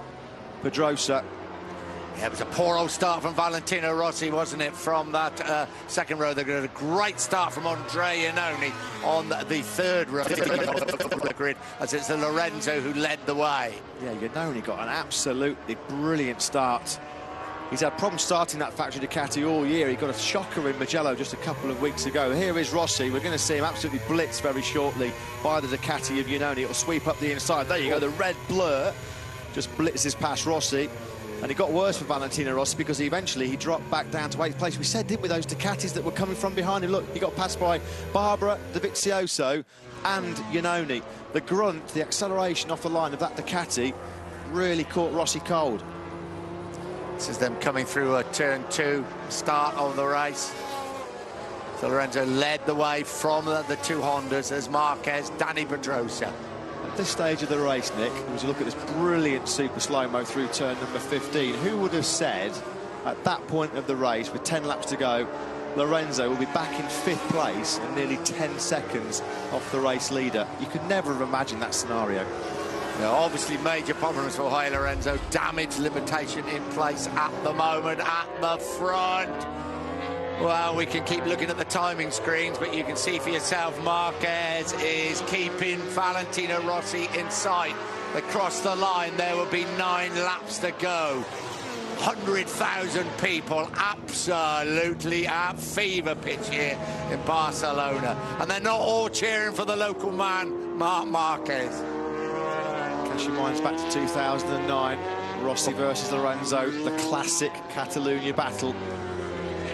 [SPEAKER 12] Pedrosa.
[SPEAKER 11] Yeah, it was a poor old start from Valentino Rossi, wasn't it, from that second row. They got a great start from Andrea Iannone on the third row of the grid, as it's Lorenzo who led the way.
[SPEAKER 12] Yeah, Iannone got an absolutely brilliant start. He's had problems starting that factory Ducati all year. He got a shocker in Mugello just a couple of weeks ago. Here is Rossi. We're going to see him absolutely blitz very shortly by the Ducati of Iannone. It'll sweep up the inside. There you go, the red blur just blitzes past Rossi. And it got worse for Valentino Rossi because he dropped back down to 8th place. We said, didn't we, those Ducatis that were coming from behind him? Look, he got passed by Barbara, Dovizioso and Iannone. The grunt, the acceleration off the line of that Ducati really caught Rossi cold.
[SPEAKER 11] This is them coming through a turn 2 start of the race. So Lorenzo led the way from the two Hondas as Marquez, Dani Pedrosa.
[SPEAKER 12] At this stage of the race, Nick, as you look at this brilliant super slow-mo through turn number 15, who would have said at that point of the race, with 10 laps to go, Lorenzo will be back in 5th place and nearly 10 seconds off the race leader? You could never have imagined that scenario.
[SPEAKER 11] Now, obviously major problems for Jorge Lorenzo. Damage limitation in place at the moment at the front. Well, we can keep looking at the timing screens, but you can see for yourself Marquez is keeping Valentino Rossi in sight. Across the line, there will be 9 laps to go. 100,000 people absolutely at fever pitch here in Barcelona. And they're not all cheering for the local man, Marc Marquez.
[SPEAKER 12] Cast your minds back to 2009, Rossi versus Lorenzo, the classic Catalunya battle.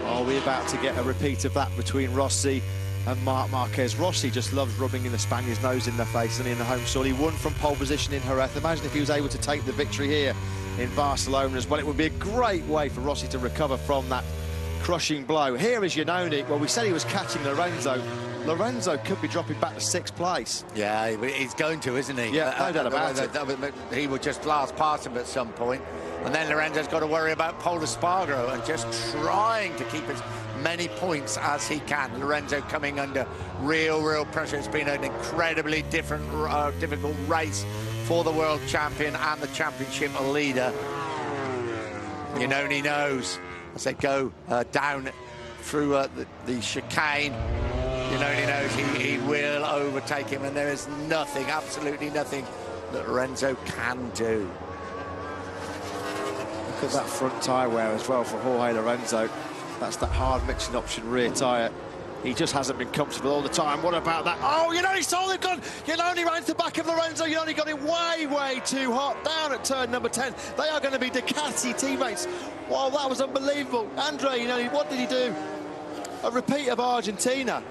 [SPEAKER 12] Are we about to get a repeat of that between Rossi and Marc Marquez? Rossi just loves rubbing in the Spaniard's nose in their face and in the home soil. He won from pole position in Jerez. Imagine if he was able to take the victory here in Barcelona as well. It would be a great way for Rossi to recover from that crushing blow. Here is Iannone. Well, we said he was catching Lorenzo. Lorenzo could be dropping back to 6th place.
[SPEAKER 11] Yeah, he's going to, isn't he?
[SPEAKER 12] Yeah, no doubt about it.
[SPEAKER 11] He would just blast past him at some point. And then Lorenzo's got to worry about Pol Espargaro and just trying to keep as many points as he can. Lorenzo coming under real pressure. It's been an incredibly difficult race for the world champion and the championship leader. Iannone knows as they go down through the chicane. Iannone knows he will overtake him, and there is nothing, absolutely nothing, that Lorenzo can do.
[SPEAKER 12] Look at that front tyre wear as well for Jorge Lorenzo. That's that hard mixing option rear tyre. He just hasn't been comfortable all the time. What about that? Oh, Iannone saw it gone. Iannone ran to the back of Lorenzo. Iannone got it way too hot down at turn number 10. They are going to be Ducati teammates. Wow, that was unbelievable. Andre Iannone, what did he do? A repeat of Argentina.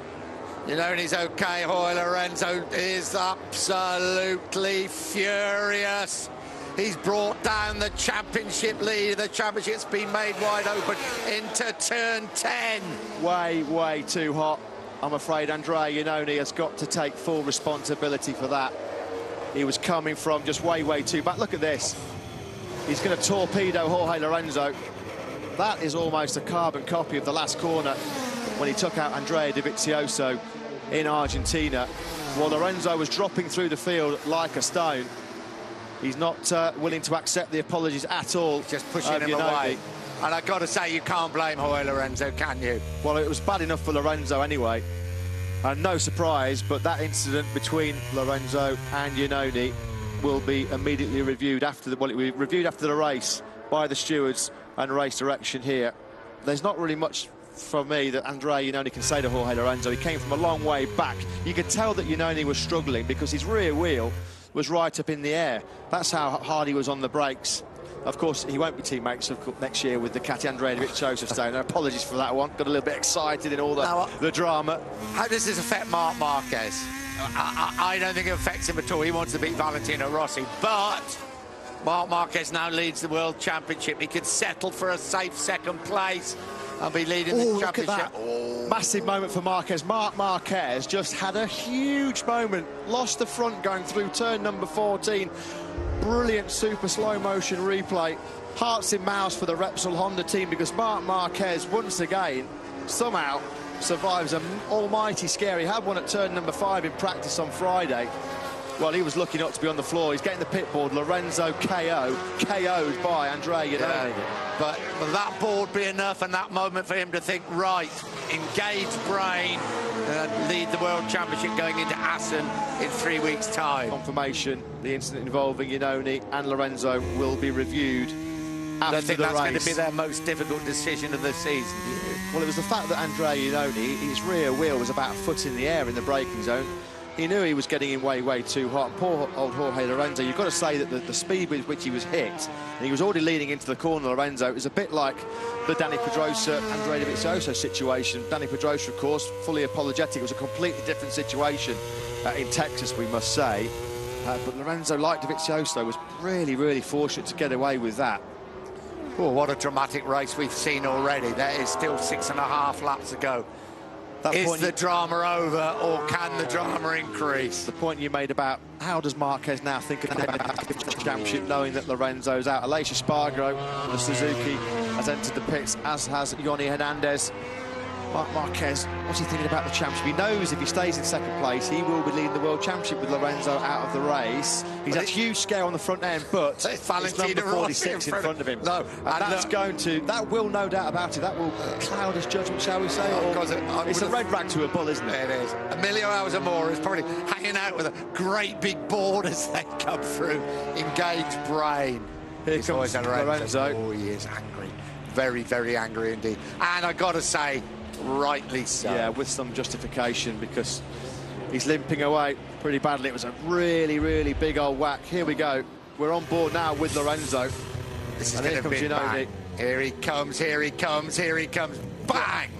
[SPEAKER 11] Iannone's okay. Jorge Lorenzo is absolutely furious. He's brought down the championship lead. The championship's been made wide open into turn 10.
[SPEAKER 12] Way too hot. I'm afraid Andrea Iannone has got to take full responsibility for that. He was coming from just way too back. Look at this. He's going to torpedo Jorge Lorenzo. That is almost a carbon copy of the last corner when he took out Andrea Dovizioso in Argentina. While Lorenzo was dropping through the field like a stone. He's not willing to accept the apologies at all.
[SPEAKER 11] Just pushing him away. And I've got to say, you can't blame Jorge Lorenzo, can you?
[SPEAKER 12] Well, it was bad enough for Lorenzo anyway. And no surprise, but that incident between Lorenzo and Iannone will be immediately reviewed after the, well, it will be reviewed after the race by the stewards and race direction here. There's not really much from me that Andrea Iannone can say to Jorge Lorenzo. He came from a long way back. You could tell that Iannone was struggling because his rear wheel was right up in the air. That's how hard he was on the brakes. Of course, he won't be teammates next year with Ducati. Andrea Dovizioso staying there. Apologies for that one. Got a little bit excited in all the drama.
[SPEAKER 11] How does this affect Marc Marquez? I don't think it affects him at all. He wants to beat Valentino Rossi, but Marc Marquez now leads the World Championship. He could settle for a safe 2nd place and be leading the championship.
[SPEAKER 12] Look at that. Massive moment for Marquez. Marc Marquez just had a huge moment. Lost the front going through turn number 14. Brilliant super slow motion replay. Hearts in mouths for the Repsol Honda team because Marc Marquez once again somehow survives an almighty scare. He had one at turn number 5 in practice on Friday. Well, he was lucky not to be on the floor. He's getting the pit board. Lorenzo KO'd by Andrea Iannone.
[SPEAKER 11] But will that board be enough and that moment for him to think, right, engage brain, lead the World Championship going into Assen in 3 weeks' time?
[SPEAKER 12] Confirmation, the incident involving Iannone and Lorenzo will be reviewed after
[SPEAKER 11] I think
[SPEAKER 12] the
[SPEAKER 11] that's
[SPEAKER 12] race.
[SPEAKER 11] going to be their most difficult decision of the season.
[SPEAKER 12] Well, it was the fact that Andrea Iannone, his rear wheel was about a foot in the air in the braking zone. He knew he was getting in way too hot. And poor old Jorge Lorenzo, you've got to say that the speed with which he was hit, and he was already leading into the corner, Lorenzo, it was a bit like the Dani Pedrosa, Andrea Dovizioso situation. Dani Pedrosa, of course, fully apologetic. It was a completely different situation in Texas, we must say. But Lorenzo, like Dovizioso, was really fortunate to get away with that.
[SPEAKER 11] Oh, what a dramatic race we've seen already. There is still 6.5 laps to go. Is the drama over, or can the drama increase?
[SPEAKER 12] The point you made about how does Marquez now think of the championship, knowing that Lorenzo's out. Aleix Espargaro, the Suzuki, has entered the pits, as has Yoni Hernandez. Marquez, what's he thinking about the championship? He knows if he stays in second place, he will be leading the World Championship with Lorenzo out of the race. He's had a huge scare on the front end, but it's number 46 in front of him.
[SPEAKER 11] No,
[SPEAKER 12] and that will, no doubt about it, that will cloud his judgment, shall we say? It's a red rag to a bull, isn't it?
[SPEAKER 11] It is. Emilio Alzamora is probably hanging out with a great big board as they come through. Engaged brain.
[SPEAKER 12] Here comes Lorenzo.
[SPEAKER 11] Oh, he is angry. Very angry indeed. And I got to say, rightly so.
[SPEAKER 12] Yeah, with some justification, because he's limping away pretty badly. It was a really big old whack. Here we go. We're on board now with Lorenzo.
[SPEAKER 11] This is going to be bang. Here he comes. Bang!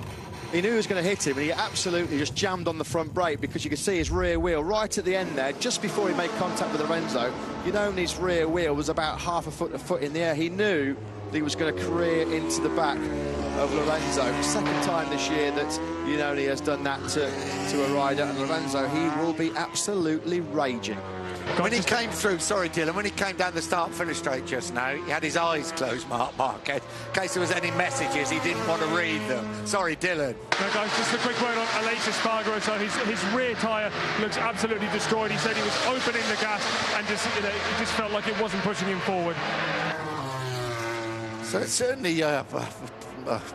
[SPEAKER 12] He knew he was going to hit him, and he absolutely just jammed on the front brake, because you could see his rear wheel right at the end there, just before he made contact with Lorenzo. Iannone's rear wheel was about half a foot in the air. He knew that he was going to career into the back of Lorenzo. Second time this year that Iannone has done that to a rider, and Lorenzo, he will be absolutely raging.
[SPEAKER 11] When he came through, sorry Dylan, when he came down the start-finish straight just now, he had his eyes closed, Marquez, in case there was any messages, he didn't want to read them. Sorry, Dylan.
[SPEAKER 13] No, guys, just a quick word on Aleix Espargaro. So his rear tyre looks absolutely destroyed. He said he was opening the gas and just, it just felt like it wasn't pushing him forward.
[SPEAKER 11] So it's certainly,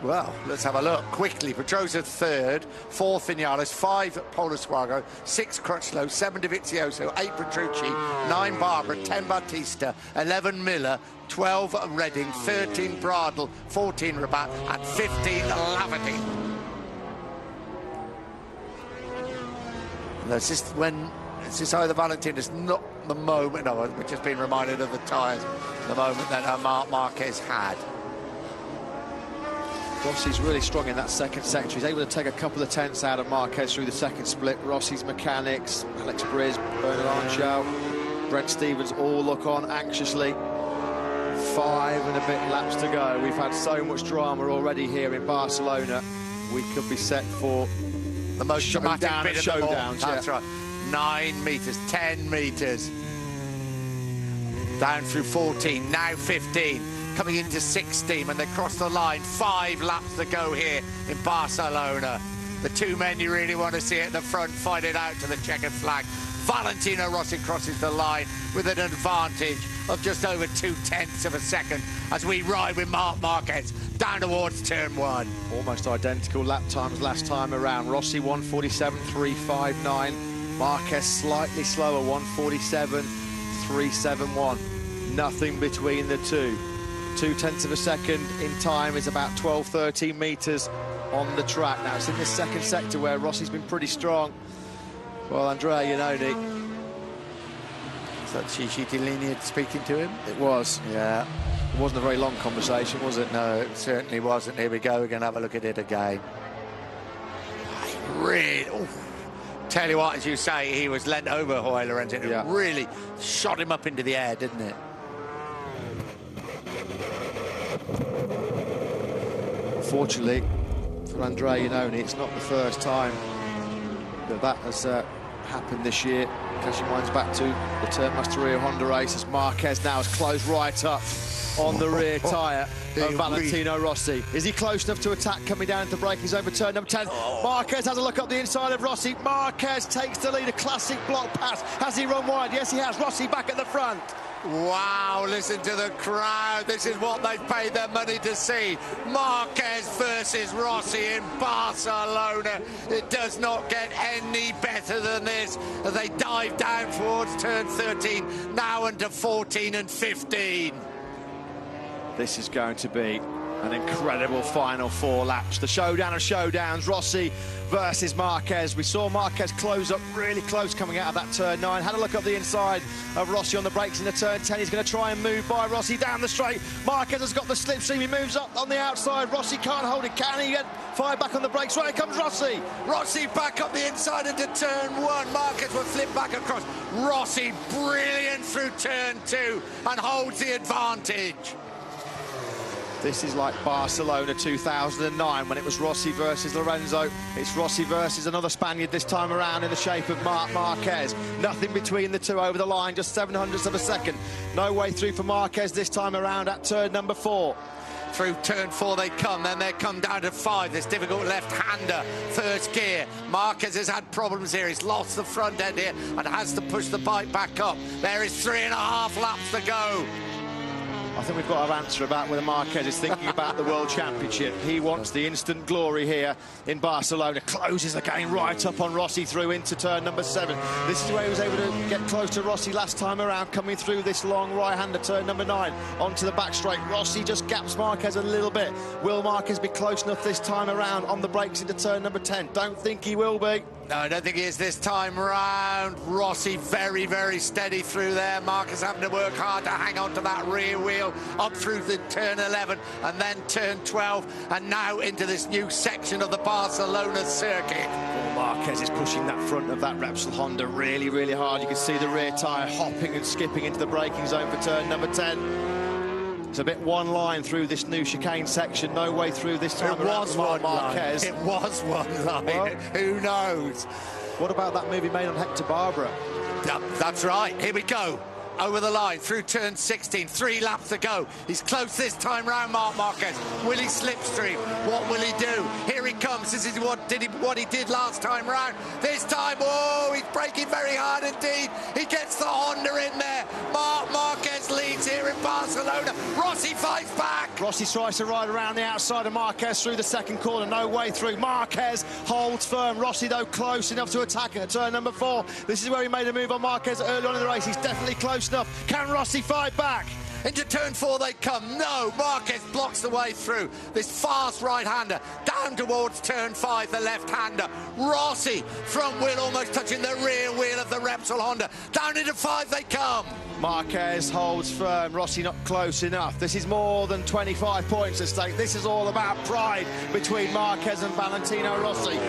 [SPEAKER 11] well, let's have a look quickly. Pedrosa third, 4th Vinales, 5 Pol Espargaro, 6 Crutchlow, 7 Dovizioso, 8 Petrucci, 9 Barbara, 10 Bautista, 11 Miller, 12 Redding, 13 Bradl, 14 Rabat, and 15 Laverty. That's just when it's either Valentin is not the moment. No, we've just been reminded of the tyres. The moment that Marquez had.
[SPEAKER 12] Rossi's really strong in that second sector. He's able to take a couple of tenths out of Marquez through the second split. Rossi's mechanics, Alex Briz, Bernard Arnshaw, Brent Stevens all look on anxiously. 5 and a bit laps to go. We've had so much drama already here in Barcelona. We could be set for
[SPEAKER 11] the most dramatic bit of
[SPEAKER 12] showdowns.
[SPEAKER 11] That's right. 9 metres, 10 metres. Down through 14, now 15. Coming into 16 when they cross the line. 5 laps to go here in Barcelona. The 2 men you really want to see at the front fight it out to the checkered flag. Valentino Rossi crosses the line with an advantage of just over 0.2 of a second as we ride with Marc Marquez down towards turn 1.
[SPEAKER 12] Almost identical lap times last time around. Rossi 1:47.359. Marquez slightly slower, 1:47.371. Nothing between the two. 0.2 of a second in time is about 12-13 metres on the track. Now it's in this second sector where Rossi's been pretty strong. Well, Andrea Iannone.
[SPEAKER 11] Is that Chichi Deligny speaking to him?
[SPEAKER 12] It was.
[SPEAKER 11] Yeah.
[SPEAKER 12] It wasn't a very long conversation, was it?
[SPEAKER 11] No, it certainly wasn't. Here we go. We're going to have a look at it again. Really. Oh. Tell you what, as you say, he was lent over Jorge Lorenzo. It really shot him up into the air, didn't it? Unfortunately,
[SPEAKER 12] for Andrea Iannone, it's not the first time that has happened this year. Cashing minds back to the Turnmaster Rio Honda race as Marquez now has closed right up on the rear tyre of Valentino Rossi. Is he close enough to attack coming down to braking over turn number 10? Marquez has a look up the inside of Rossi. Marquez takes the lead, a classic block pass. Has he run wide? Yes, he has. Rossi back at the front.
[SPEAKER 11] Wow, listen to the crowd. This is what they've paid their money to see. Marquez versus Rossi in Barcelona. It does not get any better than this as they dive down towards turn 13, now into 14 and 15.
[SPEAKER 12] This is going to be an incredible final 4 laps. The showdown of showdowns, Rossi versus Marquez. We saw Marquez close up really close coming out of that turn 9. Had a look up the inside of Rossi on the brakes in the turn 10. He's going to try and move by Rossi down the straight. Marquez has got the slipstream. He moves up on the outside. Rossi can't hold it. Can he get fired back on the brakes? Right, here comes Rossi.
[SPEAKER 11] Rossi back up the inside into turn 1. Marquez will flip back across. Rossi brilliant through turn 2 and holds the advantage.
[SPEAKER 12] This is like Barcelona 2009 when it was Rossi versus Lorenzo. It's Rossi versus another Spaniard this time around in the shape of Marc Marquez. Nothing between the two over the line, just 700ths of a second. No way through for Marquez this time around at turn number 4.
[SPEAKER 11] Through turn 4 they come, then they come down to 5. This difficult left-hander, first gear. Marquez has had problems here. He's lost the front end here and has to push the bike back up. There is 3.5 laps to go.
[SPEAKER 12] I think we've got our answer about whether Marquez is thinking about the World Championship. He wants the instant glory here in Barcelona. Closes again right up on Rossi through into turn number 7. This is where he was able to get close to Rossi last time around, coming through this long right-hander, turn number 9, onto the back straight. Rossi just gaps Marquez a little bit. Will Marquez be close enough this time around on the brakes into turn number 10? Don't think he will be.
[SPEAKER 11] No, I don't think he is this time round. Rossi very, very steady through there. Marquez having to work hard to hang on to that rear wheel up through the turn 11 and then turn 12 and now into this new section of the Barcelona circuit.
[SPEAKER 12] Marquez is pushing that front of that Repsol Honda really, really hard. You can see the rear tyre hopping and skipping into the braking zone for turn number 10. It's a bit one line through this new chicane section. No way through this time.
[SPEAKER 11] It was one
[SPEAKER 12] Marquez.
[SPEAKER 11] line. It was one line. Well, who knows?
[SPEAKER 12] What about that movie made on Hector Barbara?
[SPEAKER 11] That's right. Here we go. Over the line through turn 16. 3 laps to go. He's close this time round, Marc Marquez. Will he slipstream? What will he do? Here he comes. This is what he did last time round. This time, oh, he's braking very hard indeed. He gets the Honda in there. Marc Marquez leads here in Barcelona. Rossi fights back.
[SPEAKER 12] Rossi tries to ride around the outside of Marquez through the second corner. No way through. Marquez holds firm. Rossi, though, close enough to attack at turn number 4. This is where he made a move on Marquez early on in the race. He's definitely close enough. Can Rossi fight back?
[SPEAKER 11] Into turn 4 they come. No, Marquez blocks the way through. This fast right-hander down towards turn 5, the left-hander. Rossi, front wheel almost touching the rear wheel of the Repsol Honda. Down into 5 they come.
[SPEAKER 12] Marquez holds firm. Rossi not close enough. This is more than 25 points at stake. This is all about pride between Marquez and Valentino Rossi.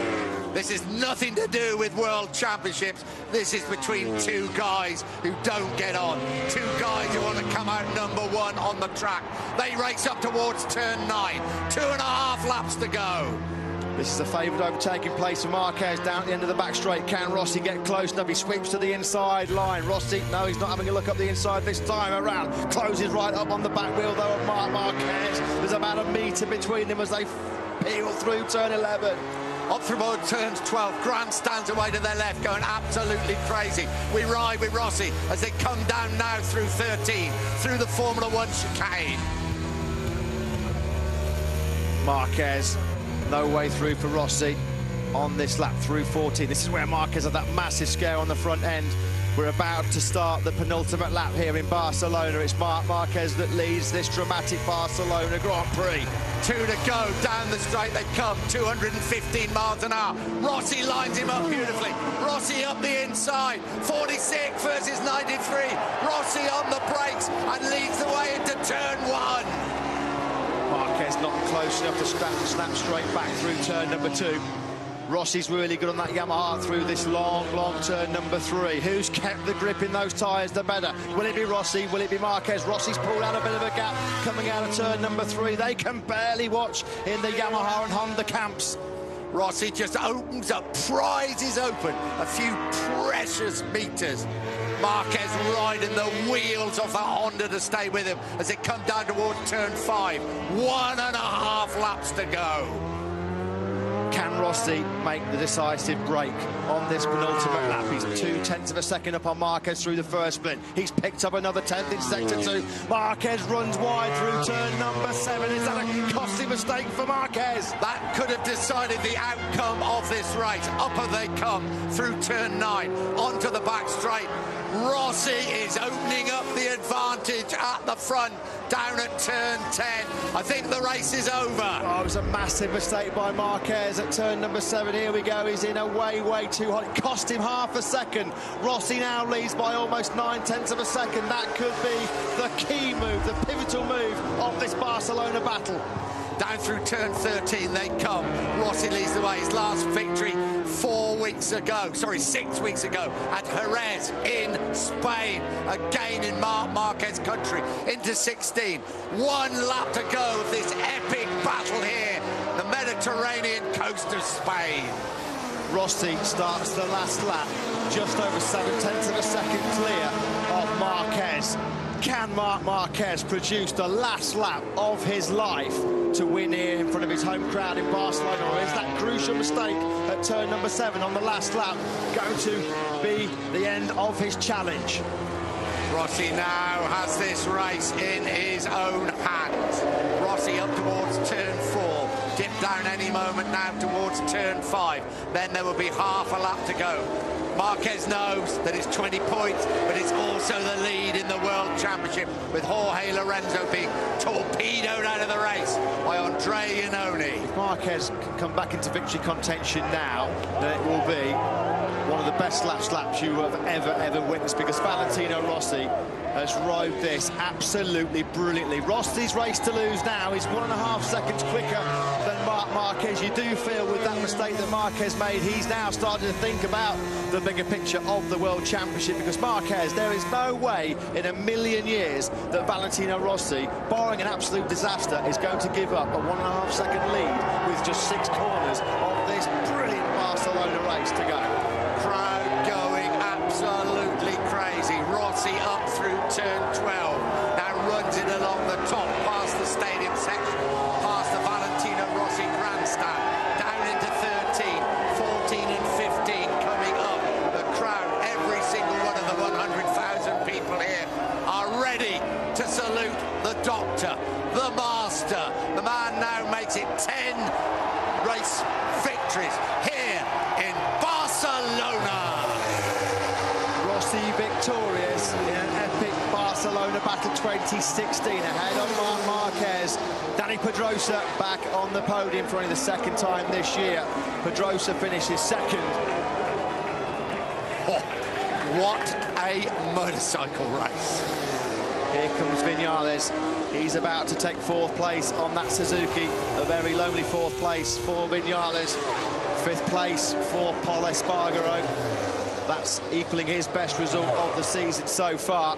[SPEAKER 11] This is nothing to do with World Championships. This is between 2 guys who don't get on. 2 guys who want to come out number 1 on the track. They race up towards turn 9. 2.5 laps to go.
[SPEAKER 12] This is a favoured overtaking place for Marquez down at the end of the back straight. Can Rossi get close enough? He sweeps to the inside line. Rossi, no, he's not having a look up the inside this time around. Closes right up on the back wheel, though, of Marc Marquez. There's about a metre between them as they peel through turn 11.
[SPEAKER 11] Up through turns 12, Grant stands away to their left, going absolutely crazy. We ride with Rossi as they come down now through 13, through the Formula 1 chicane.
[SPEAKER 12] Marquez, no way through for Rossi on this lap through 14. This is where Marquez had that massive scare on the front end. We're about to start the penultimate lap here in Barcelona. It's Marc Marquez that leads this dramatic Barcelona Grand Prix.
[SPEAKER 11] 2 to go, down the straight they come, 215 miles an hour. Rossi lines him up beautifully. Rossi up the inside, 46 versus 93. Rossi on the brakes and leads the way into turn 1.
[SPEAKER 12] Marquez not close enough to snap straight back through turn number 2. Rossi's really good on that Yamaha through this long turn number 3. Who's kept the grip in those tyres the better? Will it be Rossi? Will it be Marquez? Rossi's pulled out a bit of a gap coming out of turn number 3. They can barely watch in the Yamaha and Honda camps.
[SPEAKER 11] Rossi just opens up, prizes open a few precious meters. Marquez riding the wheels of the Honda to stay with him as it comes down towards turn 5. 1.5 laps to go.
[SPEAKER 12] Can Rossi make the decisive break on this penultimate lap? He's 0.2 of a second up on Marquez through the first split. He's picked up another 10th in sector 2. Marquez runs wide through turn number 7. Is that a costly mistake for Marquez?
[SPEAKER 11] That could have decided the outcome of this race. Upper they come through turn 9, onto the back straight. Rossi is opening up the advantage at the front, down at turn 10. I think the race is over.
[SPEAKER 12] Oh, it was a massive mistake by Marquez at turn number 7. Here we go. He's in a way too hot. It cost him half a second. Rossi now leads by almost 0.9 of a second. That could be the key move, the pivotal move of this Barcelona battle.
[SPEAKER 11] Down through turn 13 they come. Rossi leads the way. His last victory 6 weeks ago at Jerez in Spain. Again in Marquez country into 16. 1 lap to go of this epic battle here. The Mediterranean coast of Spain.
[SPEAKER 12] Rossi starts the last lap just over 0.7 of a second clear of Marquez. Can Marc Marquez produce the last lap of his life to win here in front of his home crowd in Barcelona, or is that crucial mistake at turn number 7 on the last lap going to be the end of his challenge?
[SPEAKER 11] Rossi now has this race in his own hands. Rossi up towards turn 4, dip down any moment now towards turn 5. Then there will be half a lap to go. Marquez knows that it's 20 points, but it's also the lead in the World Championship, with Jorge Lorenzo being torpedoed out of the race by Andrea Iannone.
[SPEAKER 12] If Marquez can come back into victory contention now, then it will be one of the best last laps you have ever witnessed, because Valentino Rossi has rode this absolutely brilliantly. Rossi's race to lose now is 1.5 seconds quicker than Marc Marquez. You do feel with that mistake that Marquez made, he's now starting to think about the bigger picture of the World Championship, because Marquez, there is no way in a million years that Valentino Rossi, barring an absolute disaster, is going to give up a 1.5 second lead with just 6 corners of this brilliant Barcelona race to go.
[SPEAKER 11] Crowd going absolutely crazy. Rossi up through turn 12. Now runs it along the top, past the stadium section, past the Valentino Rossi grandstand, down into 13, 14 and 15 coming up. The crowd, every single one of the 100,000 people here are ready to salute the doctor, the master. The man now makes it 10 race victories here in Barcelona.
[SPEAKER 12] Rossi victorious in an epic Barcelona battle 2016 ahead of Marc Marquez. Dani Pedrosa back on the podium for only the 2nd time this year. Pedrosa finishes 2nd.
[SPEAKER 11] Oh, what a motorcycle race.
[SPEAKER 12] Here comes Viñales. He's about to take 4th place on that Suzuki. A very lonely 4th place for Viñales. 5th place for Pol Espargaro. That's equaling his best result of the season so far.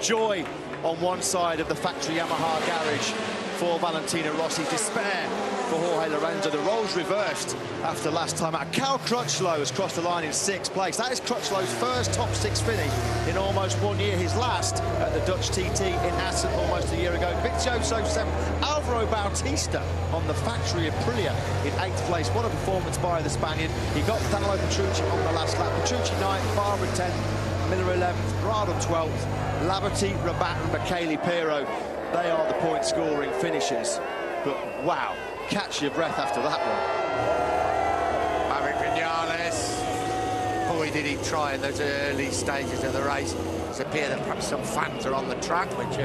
[SPEAKER 12] Joy on one side of the factory Yamaha garage for Valentino Rossi. Despair for Jorge Lorenzo. The roles reversed after last time out. Cal Crutchlow has crossed the line in 6th place. That is Crutchlow's first top 6 finish in almost 1 year. His last at the Dutch TT in Assen almost a year ago. Vicioso 7th. Alvaro Bautista on the factory Aprilia in 8th place. What a performance by the Spaniard. He got Danilo Petrucci on the last lap. Petrucci 9th, Barber 10th, Miller 11th, Rado 12th, Laverty, Rabat and Michele Pirro. They are the point-scoring finishers. But wow, catch your breath after that one.
[SPEAKER 11] Maverick Viñales. Boy, did he try in those early stages of the race. It's appear that perhaps some fans are on the track, which